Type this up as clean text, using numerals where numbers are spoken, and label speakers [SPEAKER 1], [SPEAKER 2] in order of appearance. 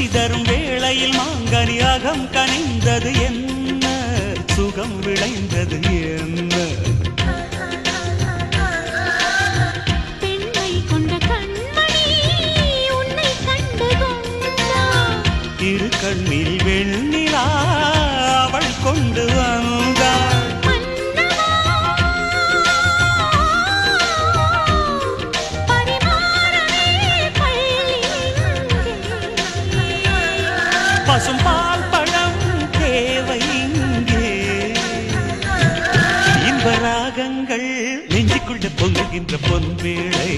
[SPEAKER 1] பசி தரும் வேளையில் மாங்கனி அகம் கனிந்தது என்ன சுகம் விளைந்தது என்ன
[SPEAKER 2] பெண்மை கொண்ட கண்மணி உன்னை கண்டு கொண்டாள்
[SPEAKER 1] இரு கண்ணில் வெண்ணிலா அவள் கொண்டு வந்தாள் பசும் பால் பழம் தேவை இங்கே இன்ப ராகங்கள் நெஞ்சுக்குள்ள பொங்குகின்ற பொன் வேளை